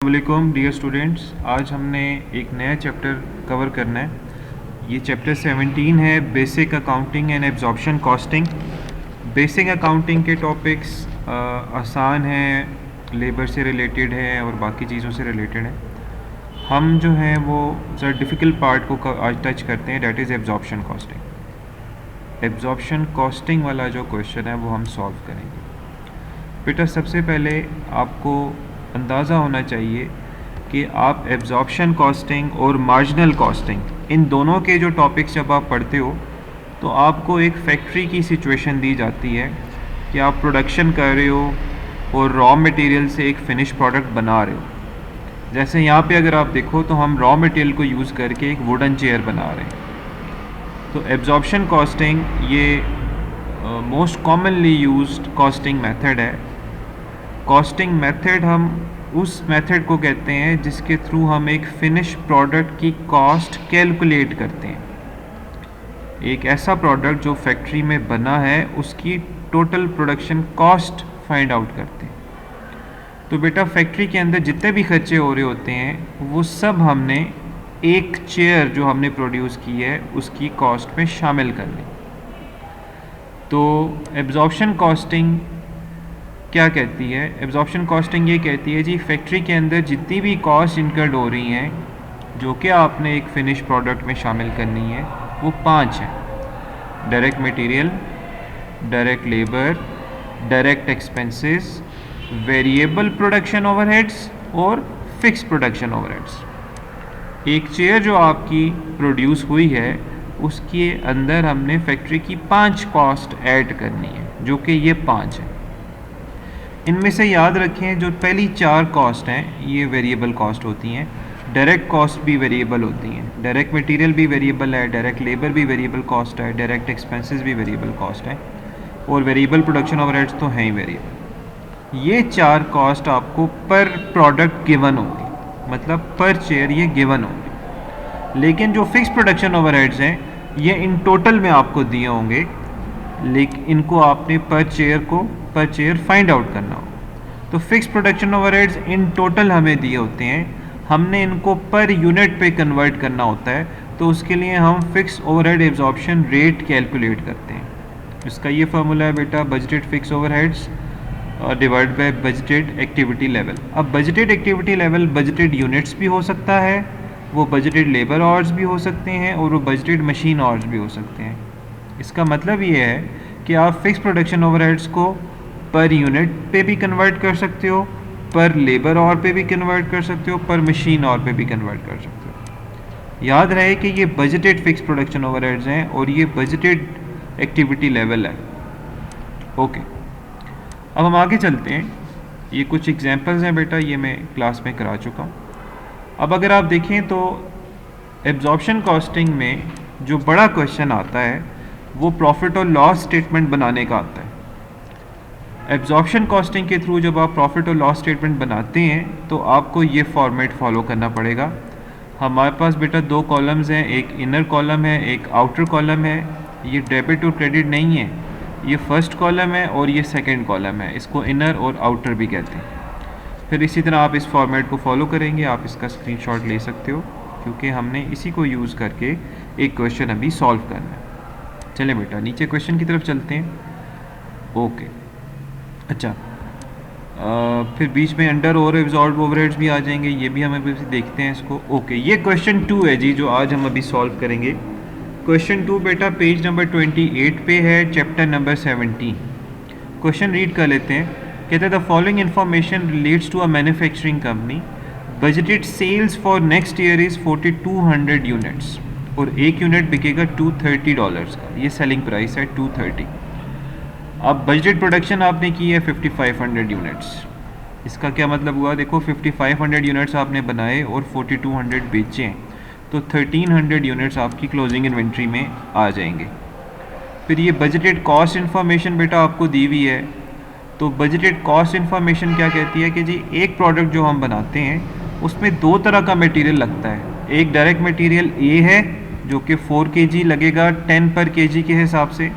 वालेकुम dear students, आज हमने एक नया चैप्टर कवर करना है। ये चैप्टर 17 है, basic accounting and absorption costing. Basic accounting के टॉपिक्स आसान हैं, लेबर से रिलेटेड है और बाकी चीज़ों से रिलेटेड है। हम जो हैं वो ज़रा डिफ़िकल्ट पार्ट को आज टच करते हैं, that is absorption costing. Absorption costing वाला जो क्वेश्चन है वो हम सॉल्व करेंगे। बेटा सबसे पहले आपको अंदाज़ा होना चाहिए कि आप एब्जॉर्प्शन कॉस्टिंग और मार्जिनल कॉस्टिंग इन दोनों के जो टॉपिक्स जब आप पढ़ते हो तो आपको एक फैक्ट्री की सिचुएशन दी जाती है कि आप प्रोडक्शन कर रहे हो और रॉ मटेरियल से एक फ़िनिश प्रोडक्ट बना रहे हो। जैसे यहाँ पे अगर आप देखो तो हम रॉ मटेरियल को यूज़ करके एक वुडन चेयर बना रहे हैं। तो एब्जॉर्प्शन कॉस्टिंग ये most commonly used costing method है। कॉस्टिंग मेथड हम उस मेथड को कहते हैं जिसके थ्रू हम एक फिनिश प्रोडक्ट की कॉस्ट कैलकुलेट करते हैं। एक ऐसा प्रोडक्ट जो फैक्ट्री में बना है उसकी total production cost find out करते हैं। तो बेटा फैक्ट्री के अंदर जितने भी खर्चे हो रहे होते हैं वो सब हमने एक चेयर जो हमने प्रोड्यूस की है उसकी कॉस्ट में शामिल कर ली। तो एब्जॉर्प्शन कॉस्टिंग क्या कहती है? एब्जॉर्प्शन कॉस्टिंग ये कहती है जी फैक्ट्री के अंदर जितनी भी कॉस्ट इनकर्ड हो रही हैं जो कि आपने एक फिनिश प्रोडक्ट में शामिल करनी है वो 5 हैं। Direct material, direct labour, direct expenses, variable production overheads और फिक्स प्रोडक्शन ओवरहेड्स। एक चेयर जो आपकी प्रोड्यूस हुई है उसके अंदर हमने फैक्ट्री की 5 कॉस्ट ऐड करनी है जो कि ये 5 हैं। इनमें से याद रखें जो पहली 4 कॉस्ट हैं ये वेरिएबल कॉस्ट होती हैं। डायरेक्ट कॉस्ट भी वेरिएबल होती हैं, डायरेक्ट मटेरियल भी वेरिएबल है, डायरेक्ट लेबर भी वेरिएबल कॉस्ट है, डायरेक्ट एक्सपेंसेस भी वेरिएबल कॉस्ट है और वेरिएबल प्रोडक्शन ओवरहेड्स तो हैं ही वेरिएबल। ये 4 कॉस्ट आपको पर प्रोडक्ट गिवन होगी, मतलब पर चेयर ये गिवन होंगे। लेकिन जो फिक्स प्रोडक्शन ओवरहेड्स हैं ये इन टोटल में आपको दिए होंगे, लेकिन इनको आपने पर चेयर फाइंड आउट करना हो। तो fix production overheads in total हमें दिए होते हैं, हमने इनको पर यूनिट पे कन्वर्ट करना होता है। तो उसके लिए हम fixed overhead absorption rate calculate करते हैं। इसका ये फार्मूला है बेटा, budgeted fixed overheads divide by budgeted activity level. अब budgeted activity level budgeted units भी हो सकता है, वो बजटेड लेबर आवर्स भी हो सकते हैं और वो बजटेड मशीन आवर्स भी हो सकते हैं। इसका मतलब ये है कि आप फिक्स प्रोडक्शन ओवरहेड्स को पर यूनिट पे भी कन्वर्ट कर सकते हो, पर लेबर आवर पे भी कन्वर्ट कर सकते हो, पर मशीन आवर पे भी कन्वर्ट कर सकते हो। याद रहे कि ये बजटेड फिक्स प्रोडक्शन ओवरहेड्स हैं और ये बजटेड एक्टिविटी लेवल है। ओके, अब हम आगे चलते हैं। ये कुछ एग्जांपल्स हैं बेटा, ये मैं क्लास में करा चुका हूँ। अब अगर आप देखें तो एब्जॉर्प्शन कॉस्टिंग में जो बड़ा क्वेश्चन आता है वो प्रॉफिट और लॉस स्टेटमेंट बनाने का आता है। एब्जॉर्प्शन कॉस्टिंग के थ्रू जब आप प्रॉफिट और लॉस स्टेटमेंट बनाते हैं तो आपको ये फॉर्मेट फॉलो करना पड़ेगा। हमारे पास बेटा 2 कॉलम्स हैं, एक इनर कॉलम है, एक आउटर कॉलम है। ये डेबिट और क्रेडिट नहीं है, ये फर्स्ट कॉलम है और ये सेकेंड कॉलम है, इसको इनर और आउटर भी कहते हैं। फिर इसी तरह आप इस फॉर्मेट को फॉलो करेंगे, आप इसका स्क्रीनशॉट ले सकते हो क्योंकि हमने इसी को यूज़ करके एक क्वेश्चन अभी सॉल्व करना है। चलें बेटा नीचे क्वेश्चन की तरफ चलते हैं। ओके, अच्छा फिर बीच में अंडर और एब्जॉर्ब ओवरहेड्स भी आ जाएंगे, ये भी हम अभी देखते हैं इसको। ओके, ये क्वेश्चन 2 है जी जो आज हम अभी सॉल्व करेंगे। क्वेश्चन 2 बेटा पेज नंबर 28 पे है, चैप्टर नंबर 17। क्वेश्चन रीड कर लेते हैं। कहते हैं the following information relates to a manufacturing company, budgeted sales for next year is 4200 units और एक यूनिट बिकेगा $230 का, ये सेलिंग प्राइस है 230। अब बजटेड प्रोडक्शन आपने की है 5500 यूनिट्स। इसका क्या मतलब हुआ? देखो 5500 यूनिट्स आपने बनाए और 4200 बेचे हैं, तो 1300 यूनिट्स आपकी क्लोजिंग इन्वेंट्री में आ जाएंगे। फिर ये बजटेड कॉस्ट इन्फॉर्मेशन बेटा आपको दी हुई है। तो बजटेड कॉस्ट इन्फॉर्मेशन क्या कहती है कि जी एक प्रोडक्ट जो हम बनाते हैं उसमें 2 तरह का मटेरियल लगता है। एक डायरेक्ट मटेरियल ए है जो कि 4 kg लगेगा 10 पर kg के हिसाब से,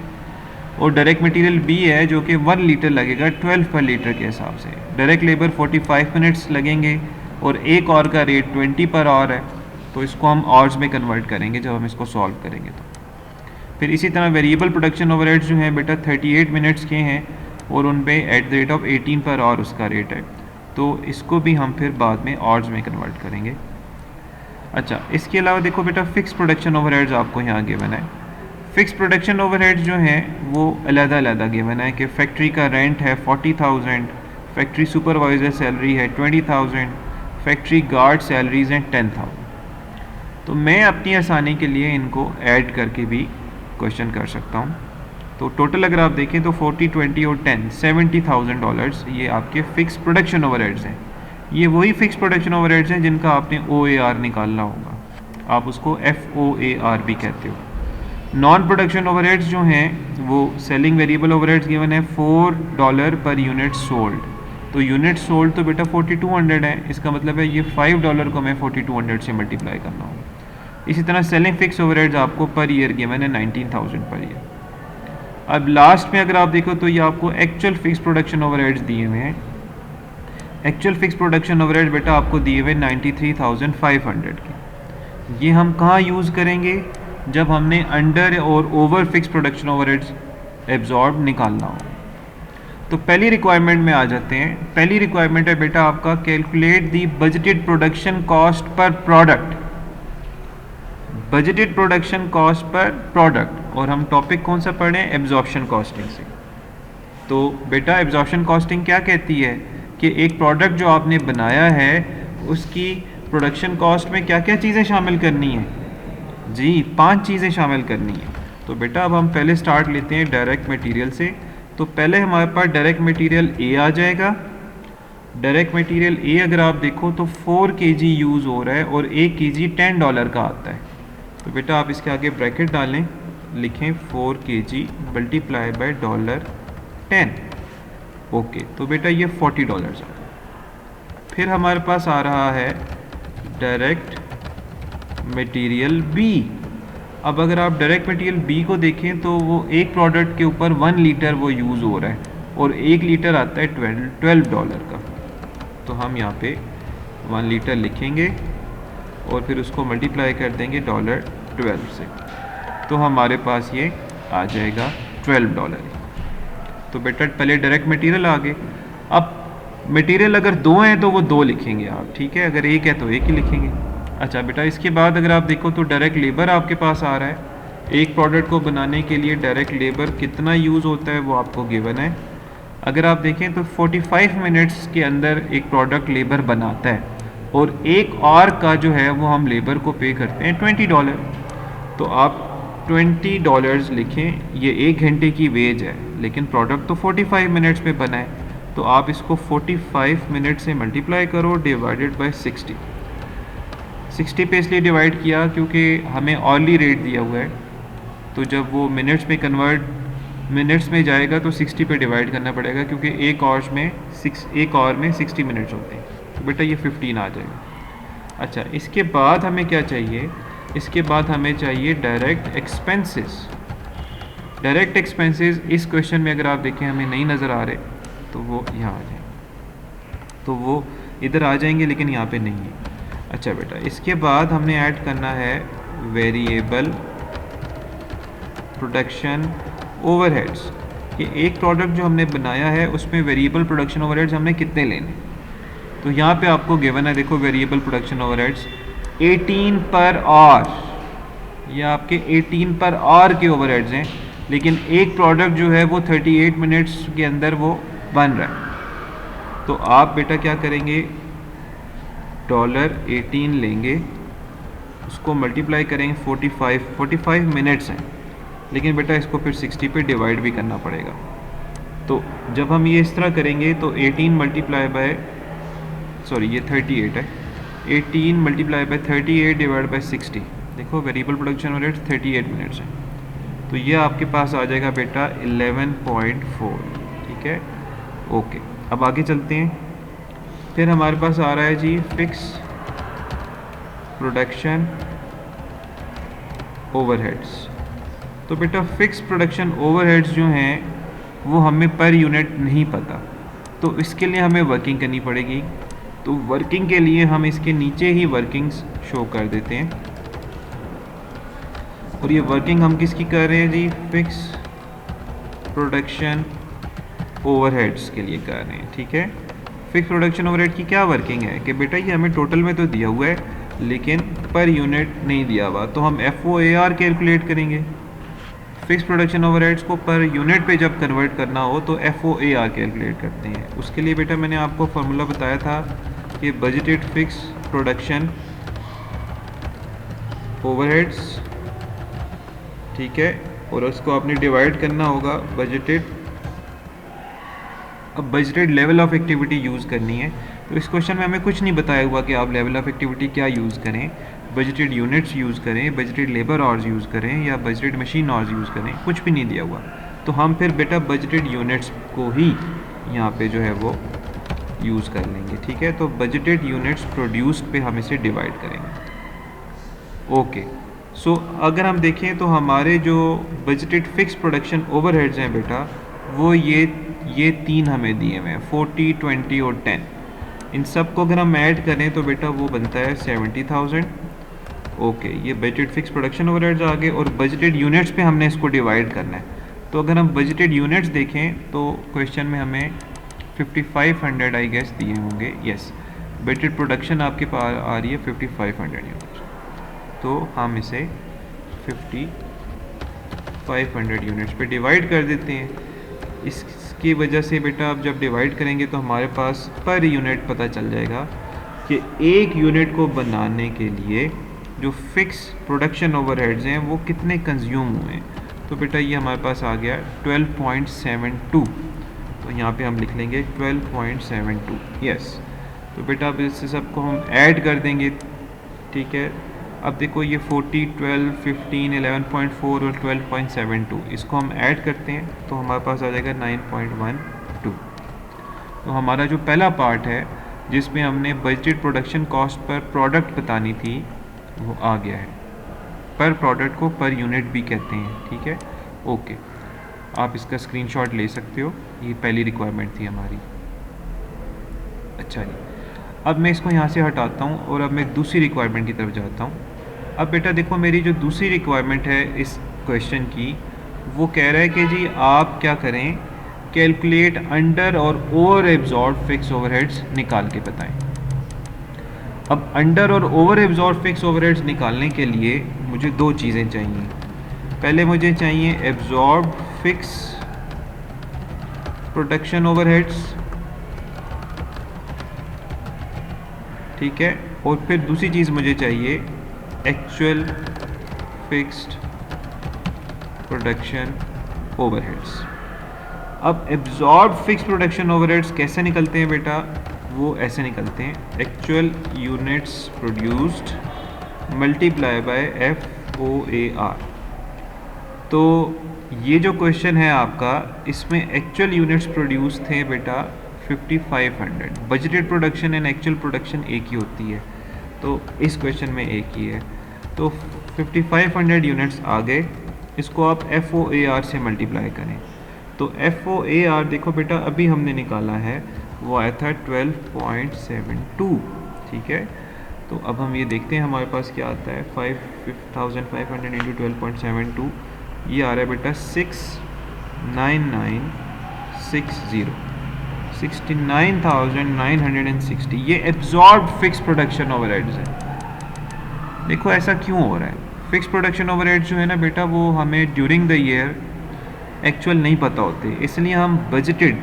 और डायरेक्ट मटेरियल बी है जो कि 1 लीटर लगेगा 12 पर लीटर के हिसाब से। डायरेक्ट लेबर 45 मिनट्स लगेंगे और एक और का रेट 20 पर आवर है, तो इसको हम आवर्स में कन्वर्ट करेंगे जब हम इसको सॉल्व करेंगे। तो फिर इसी तरह वेरिएबल प्रोडक्शन ओवरहेड्स जो हैं बेटा 38 मिनट्स के हैं और उन पे at the rate of 18 per hour उसका रेट है, तो इसको भी हम फिर बाद में आवर्स में कन्वर्ट करेंगे। अच्छा, इसके अलावा देखो बेटा फिक्स प्रोडक्शन ओवरहेड्स आपको यहाँ गिवन है। फिक्स प्रोडक्शन ओवरहेड्स जो हैं वो अलग-अलग गिवन है कि फैक्ट्री का रेंट है 40,000, फैक्ट्री सुपरवाइज़र सैलरी है 20,000, फैक्ट्री गार्ड सैलरीज हैं 10,000। तो मैं अपनी आसानी के लिए इनको ऐड करके भी क्वेश्चन कर सकता हूँ। तो टोटल अगर आप देखें तो 40, 20 और 10 $70,000 ये आपके फिक्स प्रोडक्शन ओवरहेड्स हैं। ये वही फिक्स प्रोडक्शन ओवरहेड्स हैं जिनका आपने OAR निकालना होगा, आप उसको FOAR भी कहते हो। नॉन प्रोडक्शन ओवरहेड्स जो हैं वो सेलिंग वेरिएबल ओवरहेड्स गिवन है $4 पर यूनिट सोल्ड। तो यूनिट सोल्ड तो बेटा 4200 है, इसका मतलब है ये $5 को मैं 4200 से मल्टीप्लाई करना होगा। इसी तरह सेलिंग फिक्स ओवरहेड्स आपको पर ईयर गिवन है 19,000 पर ईयर। अब लास्ट में अगर आप देखो तो ये आपको एक्चुअल फिक्स प्रोडक्शन ओवरहेड्स दिए हुए हैं। एक्चुअल फिक्स प्रोडक्शन ओवरहेड बेटा आपको दिए हुए 93,500 के। ये हम कहाँ यूज़ करेंगे? जब हमने अंडर और over fix production overheads absorb निकालना हो। तो पहली रिक्वायरमेंट में आ जाते हैं। पहली रिक्वायरमेंट है बेटा आपका calculate the budgeted production cost per product. Budgeted production cost per product, और हम टॉपिक कौन सा पढ़ रहे हैं? एब्जॉर्प्शन कॉस्टिंग से। तो बेटा एब्जॉर्प्शन कॉस्टिंग क्या कहती है कि एक प्रोडक्ट जो आपने बनाया है उसकी प्रोडक्शन कॉस्ट में क्या क्या चीज़ें शामिल करनी है? जी 5 चीज़ें शामिल करनी है। तो बेटा अब हम पहले स्टार्ट लेते हैं डायरेक्ट मटेरियल से। तो पहले हमारे पास डायरेक्ट मटेरियल A आ जाएगा। डायरेक्ट मटेरियल A अगर आप देखो तो 4 kg यूज़ हो रहा है और 1 kg $10 का आता है। तो बेटा आप इसके आगे ब्रैकेट डालें, लिखें 4 kg मल्टीप्लाई बाय $10। ओके, तो बेटा ये $40 आ। फिर हमारे पास आ रहा है डायरेक्ट मटेरियल B। अब अगर आप डायरेक्ट मटेरियल B को देखें तो वो एक प्रोडक्ट के ऊपर 1 लीटर वो यूज़ हो रहा है और 1 लीटर आता है $12 का। तो हम यहाँ पे 1 लीटर लिखेंगे और फिर उसको मल्टीप्लाई कर देंगे $12 से, तो हमारे पास ये आ जाएगा $12। तो बेटा पहले डायरेक्ट मटेरियल आ गए। अब मटेरियल अगर 2 हैं तो वो 2 लिखेंगे आप, ठीक है। अगर 1 है तो 1 ही लिखेंगे। अच्छा बेटा इसके बाद अगर आप देखो तो डायरेक्ट लेबर आपके पास आ रहा है। एक प्रोडक्ट को बनाने के लिए डायरेक्ट लेबर कितना यूज़ होता है वो आपको गिवन है। अगर आप देखें तो 45 मिनट्स के अंदर एक प्रोडक्ट लेबर बनाता है और एक और का जो है वो हम लेबर को पे करते हैं $20। तो आप $20 लिखें। ये 1 घंटे की वेज है लेकिन प्रोडक्ट तो 45 मिनट्स में बना है, तो आप इसको 45 मिनट से मल्टीप्लाई करो डिवाइडेड बाय 60। 60 पे इसलिए डिवाइड किया क्योंकि हमें ऑर्ली रेट दिया हुआ है, तो जब वो मिनट्स में कन्वर्ट मिनट्स में जाएगा तो 60 पे डिवाइड करना पड़ेगा क्योंकि एक आवर में 60 मिनट्स होते हैं। तो बेटा ये 15 आ जाएगा। अच्छा इसके बाद हमें क्या चाहिए? इसके बाद हमें चाहिए डायरेक्ट एक्सपेंसेस। डायरेक्ट एक्सपेंसेस इस क्वेश्चन में अगर आप देखें हमें नहीं नज़र आ रहे, तो वो यहाँ आ जाएंगे, तो वो इधर आ जाएंगे लेकिन यहाँ पे नहीं है। अच्छा बेटा इसके बाद हमने ऐड करना है वेरिएबल प्रोडक्शन ओवरहेड्स कि एक प्रोडक्ट जो हमने बनाया है उसमें वेरिएबल प्रोडक्शन ओवरहेड्स हमने कितने लेने। तो यहाँ पे आपको गिवन है, देखो variable production overheads 18 per hour. ये आपके 18 पर आवर के ओवरहेड्स हैं, लेकिन एक प्रोडक्ट जो है वो 38 मिनट्स के अंदर वो बन रहा है। तो आप बेटा क्या करेंगे? $18 लेंगे, उसको मल्टीप्लाई करेंगे 45 मिनट्स हैं, लेकिन बेटा इसको फिर 60 पे डिवाइड भी करना पड़ेगा। तो जब हम ये इस तरह करेंगे तो 18 मल्टीप्लाई बाय ये 38 है, 18 मल्टीप्लाई बाय 38 डिवाइड बाय 60। देखो वेरिएबल प्रोडक्शन रेट 38 मिनट्स है, तो ये आपके पास आ जाएगा बेटा 11.4। ठीक है, ओके। अब आगे चलते हैं। फिर हमारे पास आ रहा है जी फिक्स प्रोडक्शन ओवरहेड्स। तो बेटा फिक्स प्रोडक्शन ओवरहेड्स जो हैं वो हमें पर यूनिट नहीं पता, तो इसके लिए हमें वर्किंग करनी पड़ेगी। तो वर्किंग के लिए हम इसके नीचे ही वर्किंग्स शो कर देते हैं, और ये वर्किंग हम किसकी कर रहे हैं जी, फिक्स प्रोडक्शन ओवरहेड्स के लिए कर रहे हैं। ठीक है, फिक्स प्रोडक्शन ओवरहेड की क्या वर्किंग है कि बेटा ये हमें टोटल में तो दिया हुआ है लेकिन पर यूनिट नहीं दिया हुआ, तो हम FOAR कैलकुलेट करेंगे। फिक्स प्रोडक्शन ओवरहेड्स को पर यूनिट पे जब कन्वर्ट करना हो तो FOAR कैलकुलेट करते हैं। उसके लिए बेटा मैंने आपको फार्मूला बताया था कि बजटेड फिक्स प्रोडक्शन ओवरहेड्स, ठीक है, और उसको आपने डिवाइड करना होगा बजटेड। अब budgeted level of activity use करनी है, तो इस क्वेश्चन में हमें कुछ नहीं बताया हुआ कि आप लेवल ऑफ एक्टिविटी क्या यूज़ करें, बजटेड यूनिट्स यूज़ करें, बजटेड लेबर आवर्स यूज़ करें या बजटेड मशीन आवर्स यूज़ करें, कुछ भी नहीं दिया हुआ। तो हम फिर बेटा बजटेड यूनिट्स को ही यहाँ पे जो है वो यूज़ कर लेंगे। ठीक है, तो बजटेड यूनिट्स प्रोड्यूस्ड पे हम इसे डिवाइड करेंगे। ओके, सो अगर हम देखें तो हमारे जो बजटेड फिक्स प्रोडक्शन ओवरहेड्स हैं बेटा, वो ये तीन हमें दिए हुए हैं, 40, 20 और 10। इन सब को अगर हम ऐड करें तो बेटा वो बनता है 70,000। ओके, ये बजटेड फिक्स प्रोडक्शन ओवरहेड्स आ गए, और बजटेड यूनिट्स पे हमने इसको डिवाइड करना है। तो अगर हम बजटेड यूनिट्स देखें तो क्वेश्चन में हमें 5500 आई गेस दिए होंगे। यस, बजटेड प्रोडक्शन आपके पास आ रही है 5500 यूनिट्स, तो हम इसे 5500 यूनिट्स पे डिवाइड कर देते हैं। इसकी वजह से बेटा अब जब डिवाइड करेंगे तो हमारे पास पर यूनिट पता चल जाएगा कि एक यूनिट को बनाने के लिए जो फिक्स प्रोडक्शन ओवरहेड्स हैं वो कितने कंज्यूम हुए हैं। तो बेटा ये हमारे पास आ गया 12.72, तो यहाँ पे हम लिख लेंगे 12.72। यस, तो बेटा अब इस सबको हम ऐड कर देंगे। ठीक है, अब देखो ये 40, 12, 15, 11.4 और 12.72, इसको हम ऐड करते हैं तो हमारे पास आ जाएगा 9.12। तो हमारा जो पहला पार्ट है जिसमें हमने budgeted production cost per product बतानी थी वो आ गया है। पर प्रोडक्ट को पर यूनिट भी कहते हैं। ठीक है, ओके, आप इसका स्क्रीनशॉट ले सकते हो, ये पहली रिक्वायरमेंट थी हमारी। अच्छा जी, अब मैं इसको यहाँ से हटाता हूँ और अब मैं दूसरी रिक्वायरमेंट की तरफ जाता हूँ। अब बेटा देखो मेरी जो दूसरी रिक्वायरमेंट है इस क्वेश्चन की, वो कह रहा है कि जी आप क्या करें, कैलकुलेट अंडर और ओवर एब्जॉर्ब फिक्स ओवरहेड्स निकाल के बताएं। अब अंडर और ओवर एब्जॉर्ब फिक्स ओवरहेड्स निकालने के लिए मुझे दो चीज़ें चाहिए। पहले मुझे चाहिए एब्जॉर्ब फिक्स प्रोडक्शन ओवरहेड्स, ठीक है, और फिर दूसरी चीज़ मुझे चाहिए एक्चुअल फिक्स्ड प्रोडक्शन ओवरहेड्स। अब एब्जॉर्ब फिक्स प्रोडक्शन ओवरहेड्स कैसे निकलते हैं बेटा, वो ऐसे निकलते हैं, actual units produced multiply by FOAR। तो ये जो क्वेश्चन है आपका, इसमें एक्चुअल यूनिट्स प्रोड्यूस थे बेटा 5500। Budgeted production and actual production एक ही होती है, तो इस क्वेश्चन में एक ही है, तो 5500 यूनिट्स आ गए। इसको आप FOAR से मल्टीप्लाई करें, तो FOAR देखो बेटा अभी हमने निकाला है, वो आया था 12.72। ठीक है, तो अब हम ये देखते हैं हमारे पास क्या आता है, 5500 इंटू 12.72, ये आ रहा है बेटा 69960, 69,960। ये एब्जॉर्ब फिक्स प्रोडक्शन ओवरहेड्स है। देखो ऐसा क्यों हो रहा है, फिक्स प्रोडक्शन ओवरहेड्स जो है ना बेटा वो हमें ड्यूरिंग द ईयर एक्चुअल नहीं पता होते, इसलिए हम बजटेड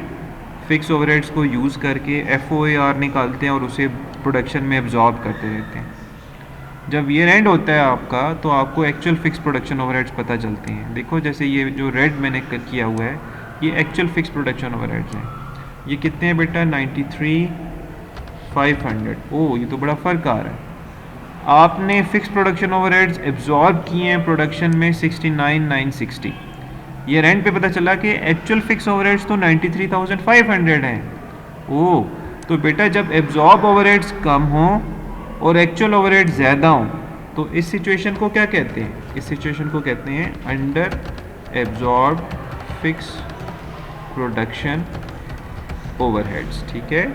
फिक्स ओवरहेड्स को यूज़ करके FOAR निकालते हैं और उसे प्रोडक्शन में एब्जॉर्ब करते रहते हैं। जब ईयर एंड होता है आपका तो आपको एक्चुअल फिक्स प्रोडक्शन ओवरहेड्स पता चलते हैं। देखो जैसे ये जो रेड मैंने किया हुआ है ये एक्चुअल फिक्स प्रोडक्शन ओवरहेड्स हैं। ये कितने हैं बेटा, 93,500। ओह ये तो बड़ा फ़र्क आ रहा है। आपने फिक्स प्रोडक्शन ओवरहेड्स एब्जॉर्ब किए हैं प्रोडक्शन में 69,960। ये रेंट पे पता चला कि एक्चुअल फिक्स ओवरहेड्स तो 93,500 हैं। ओह तो बेटा जब एब्जॉर्ब ओवरहेड्स कम हों और एक्चुअल ओवरहेड्स ज़्यादा हों तो इस सिचुएशन को क्या कहते हैं, इस सिचुएशन को कहते हैं under absorb fix production overheads. ठीक है,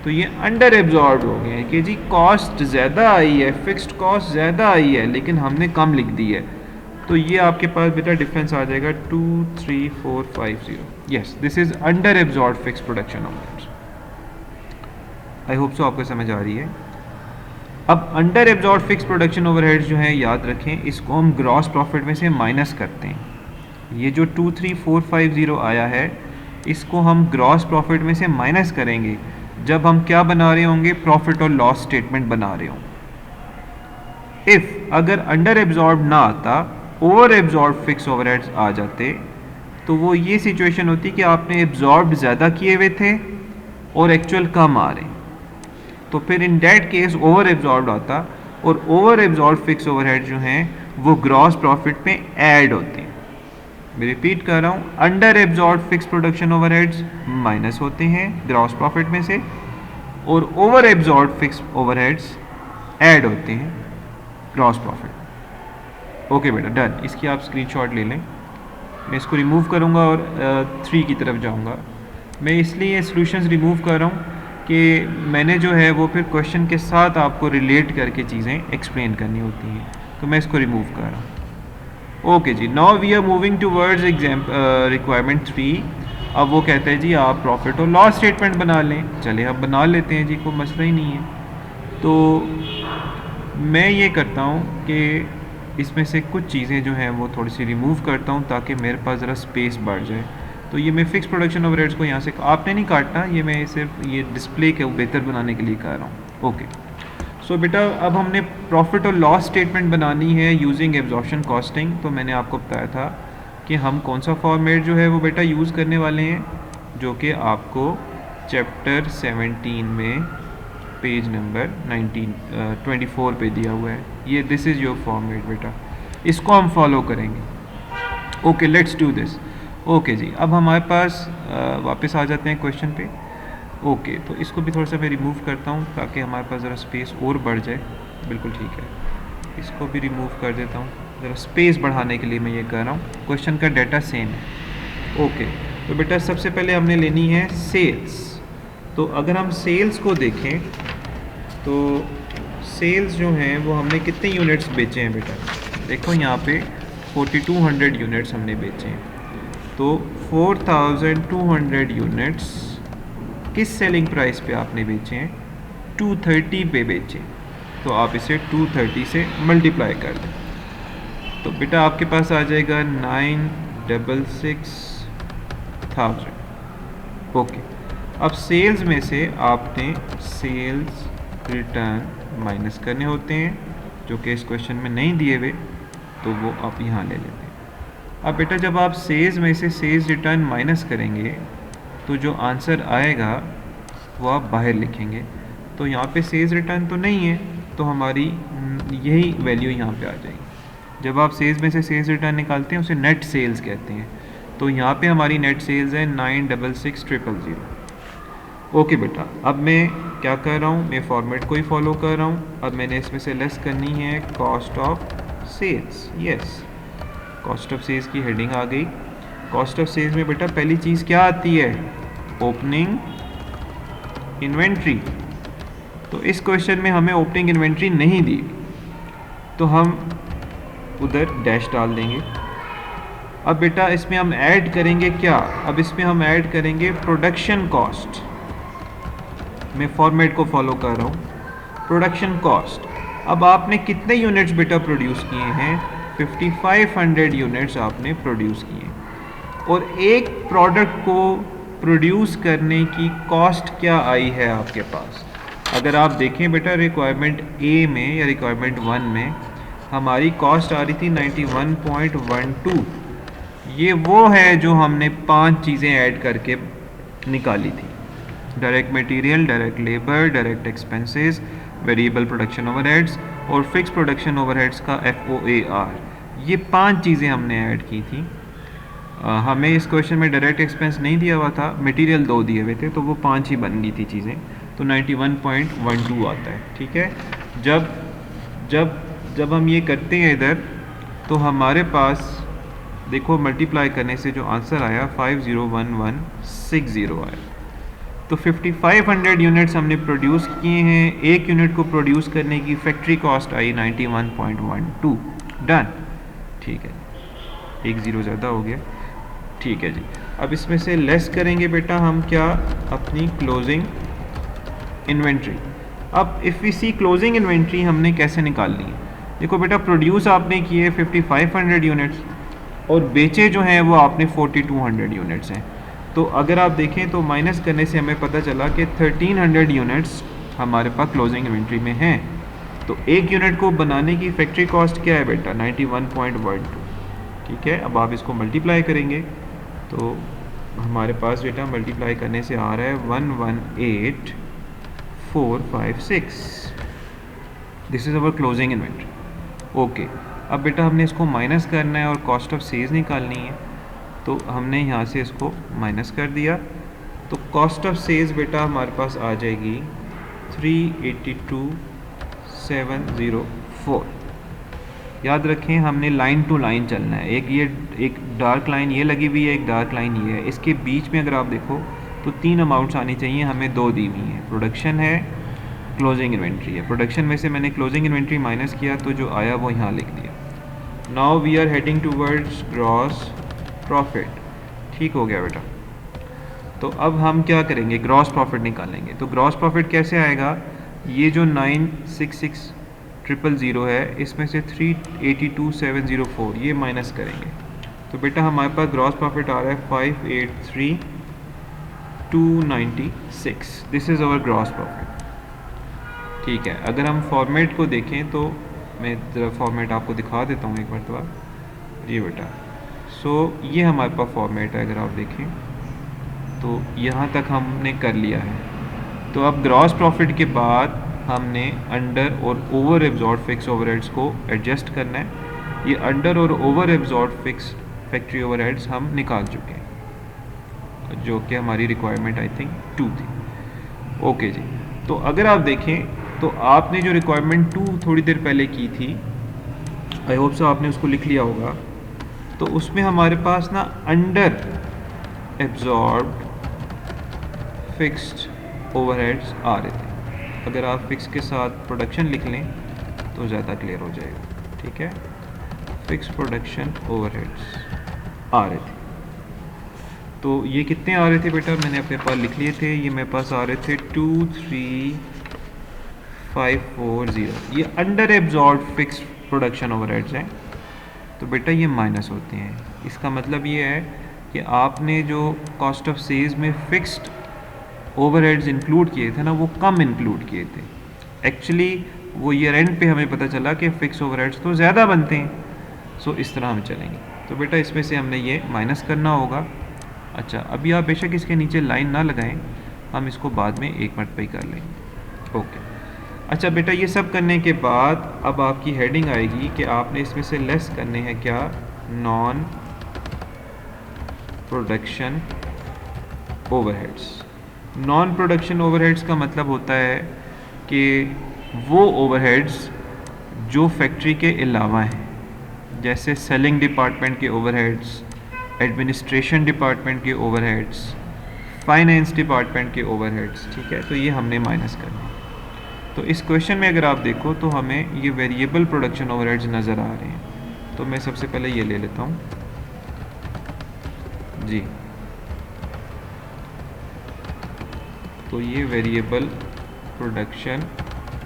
तो ये अंडर एब्जॉर्ब हो गए कि जी कॉस्ट ज़्यादा आई है, फिक्स्ड कॉस्ट ज़्यादा आई है, लेकिन हमने कम लिख दी है। तो ये आपके पास बेटा डिफरेंस आ जाएगा 23450। Yes, this is under absorb fix production overheads. I hope so आपको समझ आ रही है। अब under absorb fix production overheads जो है याद रखें, इसको हम ग्रॉस प्रॉफिट में से माइनस करते हैं। ये जो 23450 आया है, इसको हम ग्रॉस प्रॉफिट में से माइनस करेंगे जब हम क्या बना रहे होंगे, प्रॉफिट और लॉस स्टेटमेंट बना रहे होंगे। इफ़ अगर अंडर एब्जॉर्ब ना आता, ओवर एब्जॉर्ब फिक्स ओवरहेड्स आ जाते, तो वो ये सिचुएशन होती कि आपने एब्जॉर्ब ज़्यादा किए हुए थे और एक्चुअल कम आ रहे, तो फिर इन डेट केस ओवर एब्जॉर्ब आता, और ओवर एब्जॉर्ब फिक्स ओवरहेड जो हैं वो ग्रॉस प्रॉफिट में ऐड होते हैं। मैं रिपीट कर रहा हूँ, under absorb fix production overheads minus होते हैं ग्रॉस प्रॉफिट में से, और over absorb fix overheads add होते हैं ग्रॉस प्रॉफिट। ओके बेटा, डन। इसकी आप स्क्रीनशॉट ले लें। मैं इसको रिमूव करूँगा और 3 की तरफ जाऊँगा। मैं इसलिए सॉल्यूशंस रिमूव कर रहा हूँ कि मैंने जो है वो फिर क्वेश्चन के साथ आपको रिलेट करके चीज़ें एक्सप्लेन करनी होती हैं, तो मैं इसको रिमूव कर रहा हूँ। ओके जी, now we are moving towards requirement 3। अब वो कहते हैं जी आप प्रॉफिट और लॉस स्टेटमेंट बना लें। चले अब बना लेते हैं जी, कोई मसला ही नहीं है। तो मैं ये करता हूँ कि इसमें से कुछ चीज़ें जो हैं वो थोड़ी सी रिमूव करता हूँ ताकि मेरे पास ज़रा स्पेस बढ़ जाए। तो ये मैं फिक्स प्रोडक्शन ओवरहेड्स को यहाँ से आपने नहीं काटना, ये मैं सिर्फ ये डिस्प्ले के बेहतर बनाने के लिए कर रहा हूँ। ओके, सो बेटा अब हमने प्रॉफिट और लॉस स्टेटमेंट बनानी है यूजिंग एब्जॉर्प्शन कॉस्टिंग। तो मैंने आपको बताया था कि हम कौन सा फॉर्मेट जो है वो बेटा यूज़ करने वाले हैं, जो कि आपको चैप्टर 17 में पेज नंबर 24 पे दिया हुआ है। ये दिस इज़ योर फॉर्मेट बेटा, इसको हम फॉलो करेंगे। Okay, let's do this. Okay जी, अब हमारे पास वापस आ जाते हैं क्वेश्चन पे। ओके, तो इसको भी थोड़ा सा मैं रिमूव करता हूँ ताकि हमारे पास ज़रा स्पेस और बढ़ जाए। बिल्कुल ठीक है, इसको भी रिमूव कर देता हूँ, ज़रा स्पेस बढ़ाने के लिए मैं ये कर रहा हूँ। क्वेश्चन का डाटा सेम है। ओके, तो बेटा सबसे पहले हमने लेनी है सेल्स। तो अगर हम सेल्स को देखें तो सेल्स जो हैं वो हमने कितने यूनिट्स बेचे हैं बेटा, देखो यहाँ पे 4200 यूनिट्स हमने बेचे हैं। तो 4200 यूनिट्स किस सेलिंग प्राइस पे आपने बेचे हैं, 230 पे बेचे। तो आप इसे 230 से मल्टीप्लाई कर दें, तो बेटा आपके पास आ जाएगा 966,000। ओके, अब सेल्स में से आपने सेल्स रिटर्न माइनस करने होते हैं, जो कि इस क्वेश्चन में नहीं दिए हुए, तो वो आप यहाँ ले लेते हैं। अब बेटा जब आप सेल्स में से सेल्स रिटर्न माइनस करेंगे तो जो आंसर आएगा वो आप बाहर लिखेंगे। तो यहाँ पे सेल्स रिटर्न तो नहीं है, तो हमारी यही वैल्यू यहाँ पे आ जाएगी। जब आप सेल्स में से सेल्स रिटर्न निकालते हैं उसे नेट सेल्स कहते हैं। तो यहाँ पे हमारी नेट सेल्स है 966,000। ओके बेटा, अब मैं क्या कर रहा हूँ, मैं फॉर्मेट को ही फॉलो कर रहा हूँ। अब मैंने इसमें से लेस करनी है cost of sales. Yes, cost of sales की हेडिंग आ गई। कॉस्ट ऑफ सेल्स में बेटा पहली चीज़ क्या आती है, ओपनिंग इन्वेंट्री। तो इस क्वेश्चन में हमें ओपनिंग इन्वेंट्री नहीं दी, तो हम उधर डैश डाल देंगे। अब बेटा इसमें हम ऐड करेंगे क्या, अब इसमें हम ऐड करेंगे प्रोडक्शन कॉस्ट। मैं फॉर्मेट को फॉलो कर रहा हूँ, प्रोडक्शन कॉस्ट। अब आपने कितने यूनिट्स बेटा प्रोड्यूस किए हैं, 5500 यूनिट्स आपने प्रोड्यूस किए, और एक प्रोडक्ट को प्रोड्यूस करने की कॉस्ट क्या आई है आपके पास। अगर आप देखें बेटा रिक्वायरमेंट ए में या रिक्वायरमेंट 1 में हमारी कॉस्ट आ रही थी 91.12। ये वो है जो हमने 5 चीज़ें ऐड करके निकाली थी, direct material, direct labour, direct expenses, variable production overheads और फिक्स प्रोडक्शन ओवरहेड्स का FOAR। ये 5 चीज़ें हमने ऐड की थी। हमें इस क्वेश्चन में डायरेक्ट एक्सपेंस नहीं दिया हुआ था, मटेरियल 2 दिए हुए थे, तो वो 5 ही बन गई थी चीज़ें। तो 91.12 आता है। ठीक है, जब हम ये करते हैं इधर, तो हमारे पास देखो मल्टीप्लाई करने से जो आंसर आया 501160 आया। तो 5500 यूनिट्स हमने प्रोड्यूस किए हैं। एक यूनिट को प्रोड्यूस करने की फैक्ट्री कॉस्ट आई 91.12। डन, ठीक है, एक ज़ीरो ज़्यादा हो गया, ठीक है जी। अब इसमें से लेस करेंगे बेटा हम क्या, अपनी क्लोजिंग इन्वेंट्री। अब if we see closing inventory हमने कैसे निकालनी है, देखो बेटा प्रोड्यूस आपने किए 5500 यूनिट्स और बेचे जो हैं वो आपने 4200 यूनिट्स हैं। तो अगर आप देखें तो माइनस करने से हमें पता चला कि 1300 यूनिट्स हमारे पास क्लोजिंग इन्वेंट्री में हैं। तो एक यूनिट को बनाने की फैक्ट्री कॉस्ट क्या है बेटा, 91.12। ठीक है, अब आप इसको मल्टीप्लाई करेंगे तो हमारे पास बेटा मल्टीप्लाई करने से आ रहा है 118456। This is our closing inventory. Okay, अब बेटा हमने इसको माइनस करना है और कॉस्ट ऑफ सेल्स निकालनी है। तो हमने यहाँ से इसको माइनस कर दिया, तो कॉस्ट ऑफ सेल्स बेटा हमारे पास आ जाएगी 382,704। याद रखें हमने लाइन टू लाइन चलना है, एक डार्क लाइन ये लगी हुई है, एक डार्क लाइन ये है, इसके बीच में अगर आप देखो तो तीन अमाउंट्स आनी चाहिए, हमें दो दी हुई हैं, प्रोडक्शन है, क्लोजिंग इन्वेंट्री है। प्रोडक्शन में से मैंने क्लोजिंग इन्वेंट्री माइनस किया तो जो आया वो यहाँ लिख दिया। Now we are heading towards gross profit. ठीक हो गया बेटा। तो अब हम क्या करेंगे, ग्रॉस प्रॉफिट निकालेंगे। तो ग्रॉस प्रॉफिट कैसे आएगा, ये जो 966,000 है इसमें से 382,704 ये माइनस करेंगे। तो बेटा हमारे पास ग्रॉस प्रॉफिट आ रहा है 583,296। This is our gross profit. ठीक है, अगर हम फॉर्मेट को देखें तो मैं ज़रा फॉर्मेट आपको दिखा देता हूँ एक मरतबा। ये बेटा ये हमारे पास फॉर्मेट है, अगर आप देखें तो यहाँ तक हमने कर लिया है। तो अब ग्रॉस प्रॉफिट के बाद हमने अंडर और ओवर एब्जॉर्ब फिक्स ओवरहेड्स को एडजस्ट करना है। ये अंडर और over absorb fix factory overheads हम निकाल चुके हैं, जो कि हमारी रिक्वायरमेंट आई थिंक 2 थी। ओके जी, तो अगर आप देखें तो आपने जो रिक्वायरमेंट 2 थोड़ी देर पहले की थी, आई होप सो आपने उसको लिख लिया होगा। तो उसमें हमारे पास ना अंडर एब्जॉर्ब्ड फिक्स्ड ओवरहेड्स आ रहे थे। अगर आप फिक्स के साथ प्रोडक्शन लिख लें तो ज़्यादा क्लियर हो जाएगा। ठीक है, फिक्स प्रोडक्शन ओवरहेड्स आ रहे थे। तो ये कितने आ रहे थे बेटा, मैंने अपने पास लिख लिए थे, ये मेरे पास आ रहे थे 23,540। ये under absorbed fixed production overheads हैं। तो बेटा ये माइनस होते हैं। इसका मतलब ये है कि आपने जो कॉस्ट ऑफ सेल्स में फिक्स्ड ओवरहेड्स इंक्लूड किए थे ना, वो कम इंक्लूड किए थे। एक्चुअली वो ईयर एंड पे हमें पता चला कि फिक्स ओवरहेड्स तो ज़्यादा बनते हैं। सो इस तरह हम चलेंगे। तो बेटा इसमें से हमने ये माइनस करना होगा। अच्छा, अभी आप बेशक इसके नीचे लाइन ना लगाएं, हम इसको बाद में एक मिनट पे ही कर लेंगे। ओके, अच्छा बेटा ये सब करने के बाद अब आपकी हेडिंग आएगी कि आपने इसमें से लेस करने हैं क्या, non production overheads. Non production overheads का मतलब होता है कि वो ओवरहेड्स जो फैक्ट्री के अलावा हैं, जैसे सेलिंग डिपार्टमेंट के ओवरहेड्स, एडमिनिस्ट्रेशन डिपार्टमेंट के ओवरहेड्स, फाइनेंस डिपार्टमेंट के ओवरहेड्स। ठीक है, तो ये हमने माइनस करना है। तो इस क्वेश्चन में अगर आप देखो तो हमें ये वेरिएबल प्रोडक्शन ओवरहेड्स नज़र आ रहे हैं। तो मैं सबसे पहले ये ले लेता हूँ जी। तो ये वेरिएबल प्रोडक्शन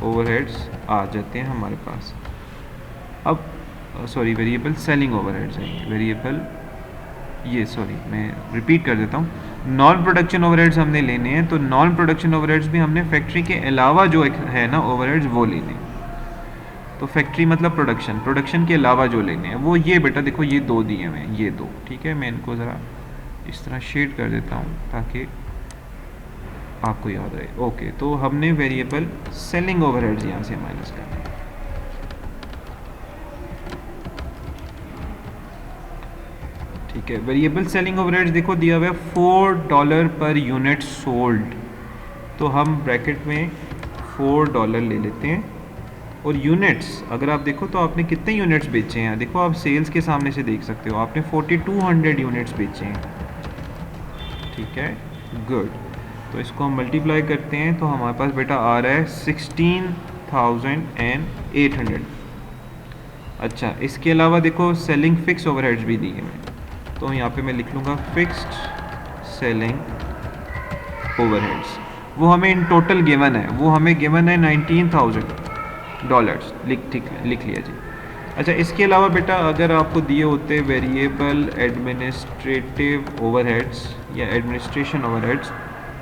ओवरहेड्स आ जाते हैं हमारे पास। अब सॉरी, वेरिएबल सेलिंग ओवरहेड्स हैं, वेरिएबल ये सॉरी मैं रिपीट कर देता हूँ। नॉन प्रोडक्शन ओवरहेड्स हमने लेने हैं, तो नॉन प्रोडक्शन ओवरहेड्स भी हमने फैक्ट्री के अलावा जो है ना ओवरहेड्स वो लेने हैं। तो फैक्ट्री मतलब प्रोडक्शन, प्रोडक्शन के अलावा जो लेने हैं वो ये बेटा देखो ये दो दिए हुए हैं, ये दो। ठीक है, मैं इनको ज़रा इस तरह शेड कर देता हूँ ताकि आपको याद रहे। ओके, तो हमने वेरिएबल सेलिंग ओवरहेड्स यहाँ से माइनस करना है। ठीक है, वेरिएबल सेलिंग ओवरहेड्स देखो दिया हुआ है $4 पर यूनिट सोल्ड। तो हम ब्रैकेट में $4 ले लेते हैं। और यूनिट्स अगर आप देखो तो आपने कितने यूनिट्स बेचे हैं, देखो आप सेल्स के सामने से देख सकते हो, आपने 4200 यूनिट्स बेचे हैं। ठीक है, गुड। तो इसको हम मल्टीप्लाई करते हैं तो हमारे पास बेटा आ रहा है 16,800। अच्छा, इसके अलावा देखो सेलिंग फिक्स ओवरहेड्स भी दी है मैं, तो यहाँ पे मैं लिख लूँगा फिक्स्ड सेलिंग ओवरहेड्स। वो हमें इन टोटल गिवन है, वो हमें गिवन है $19,000। लिख लिया जी। अच्छा, इसके अलावा बेटा अगर आपको दिए होते वेरिएबल एडमिनिस्ट्रेटिव ओवरहेड्स या एडमिनिस्ट्रेशन ओवरहेड्स,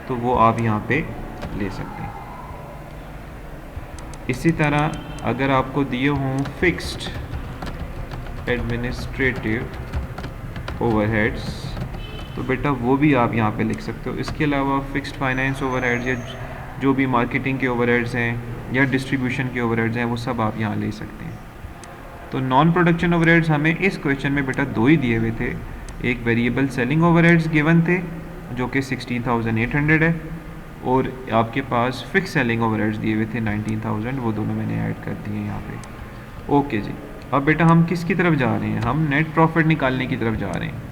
तो वो आप यहाँ पे ले सकते हैं। इसी तरह अगर आपको दिए हों फिक्स्ड एडमिनिस्ट्रेटिव ओवरहेड्स, तो बेटा वो भी आप यहाँ पे लिख सकते हो। इसके अलावा फिक्स्ड फाइनेंस ओवरहेड्स या जो भी मार्केटिंग के ओवरहेड्स हैं या डिस्ट्रीब्यूशन के ओवरहेड्स हैं, वो सब आप यहाँ ले सकते हैं। तो नॉन प्रोडक्शन ओवरहेड्स हमें इस क्वेश्चन में बेटा दो ही दिए हुए थे। एक वेरिएबल सेलिंग ओवरहेड्स गिवन थे जो कि 16,800 है, और आपके पास फिक्स सेलिंग ओवरहेड्स दिए हुए थे 19,000, वो दोनों मैंने ऐड कर दिए हैं यहाँ पे। ओके जी, अब बेटा हम किसकी तरफ जा रहे हैं? हम नेट प्रॉफिट निकालने की तरफ जा रहे हैं।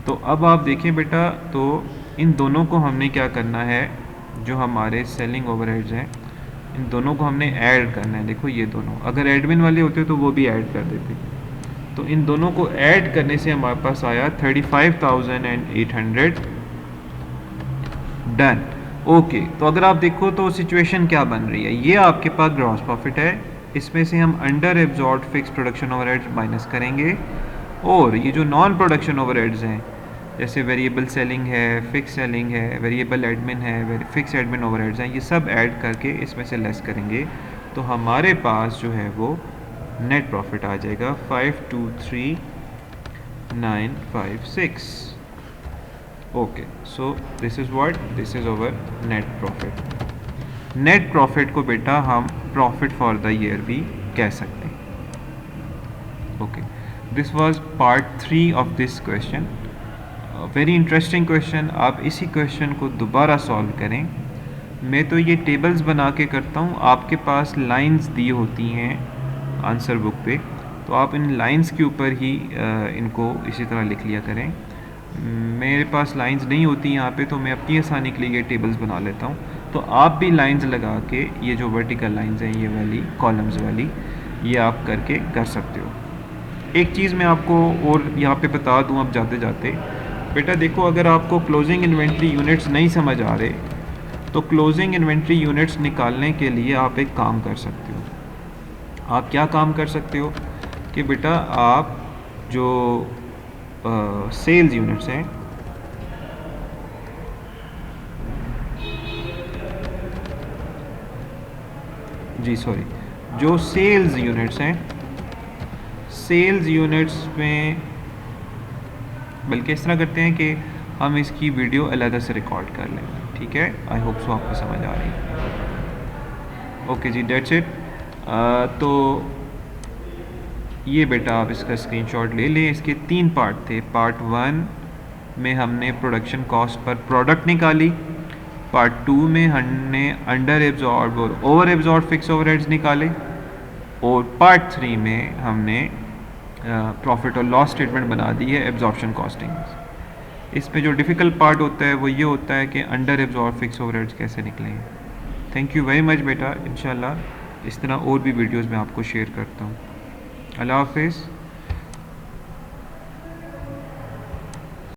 तो अब आप देखें बेटा, तो इन दोनों को हमने क्या करना है, जो हमारे सेलिंग ओवरहेड्स हैं इन दोनों को हमने ऐड करना है। देखो ये दोनों अगर एडमिन वाले होते तो वो भी ऐड कर देते, तो इन दोनों को ऐड करने से हमारे पास आया 35,800 डन। ओके, तो अगर आप देखो तो सिचुएशन क्या बन रही है, ये आपके पास ग्रॉस प्रॉफिट है, इसमें से हम under absorb fix production overheads minus करेंगे, और ये जो नॉन प्रोडक्शन ओवरहेड्स हैं जैसे वेरिएबल सेलिंग है, फिक्स सेलिंग है, वेरिएबल एडमिन है, फिक्स एडमिन ओवरहेड्स हैं, ये सब ऐड करके इसमें से लेस करेंगे, तो हमारे पास जो है वो नेट प्रॉफिट आ जाएगा 523,956। Okay, so this is what, this is over net profit. Net profit को बेटा हम प्रॉफिट फॉर द ईयर भी कह सकते हैं। Okay, this was part 3 of this question. Very interesting question. आप इसी क्वेश्चन को दोबारा सॉल्व करें। मैं तो ये टेबल्स बना के करता हूँ, आपके पास लाइंस दी होती हैं आंसर बुक पे, तो आप इन लाइंस के ऊपर ही इनको इसी तरह लिख लिया करें। मेरे पास लाइंस नहीं होती यहाँ पे, तो मैं अपनी आसानी के लिए ये टेबल्स बना लेता हूँ। तो आप भी लाइंस लगा के ये जो वर्टिकल लाइंस हैं, ये वाली कॉलम्स वाली, ये आप करके कर सकते हो। एक चीज़ मैं आपको और यहाँ पे बता दूँ अब जाते जाते, बेटा देखो अगर आपको क्लोजिंग इन्वेंट्री यूनिट्स नहीं समझ आ रहे, तो क्लोजिंग इन्वेंट्री यूनिट्स निकालने के लिए आप एक काम कर सकते हो। आप क्या काम कर सकते हो कि बेटा आप जो सेल्स यूनिट्स हैं, जी सॉरी, जो सेल्स यूनिट्स हैं, सेल्स यूनिट्स में बल्कि इस तरह करते हैं कि हम इसकी वीडियो अलग से रिकॉर्ड कर लें, ठीक है? आई होप सो आपको समझ आ रही है। ओके जी, डेट्स इट। तो ये बेटा आप इसका स्क्रीनशॉट ले लें। इसके 3 पार्ट थे। पार्ट 1 में हमने प्रोडक्शन कॉस्ट पर प्रोडक्ट निकाली, पार्ट 2 में हमने अंडर एब्जॉर्ब और ओवर एब्जॉर्ब फिक्स ओवरहेड्स निकाले, और पार्ट 3 में हमने प्रॉफिट और लॉस स्टेटमेंट बना दी है एब्जॉर्प्शन कॉस्टिंग। इसमें जो डिफ़िकल्ट पार्ट होता है वो ये होता है कि अंडर एब्जॉर्ब फिक्स ओवरहेड्स कैसे निकलेंगे। थैंक यू वेरी मच बेटा। इंशाल्लाह इस तरह और भी वीडियोस में आपको शेयर करता हूँ। अल्लाह हाफिज़।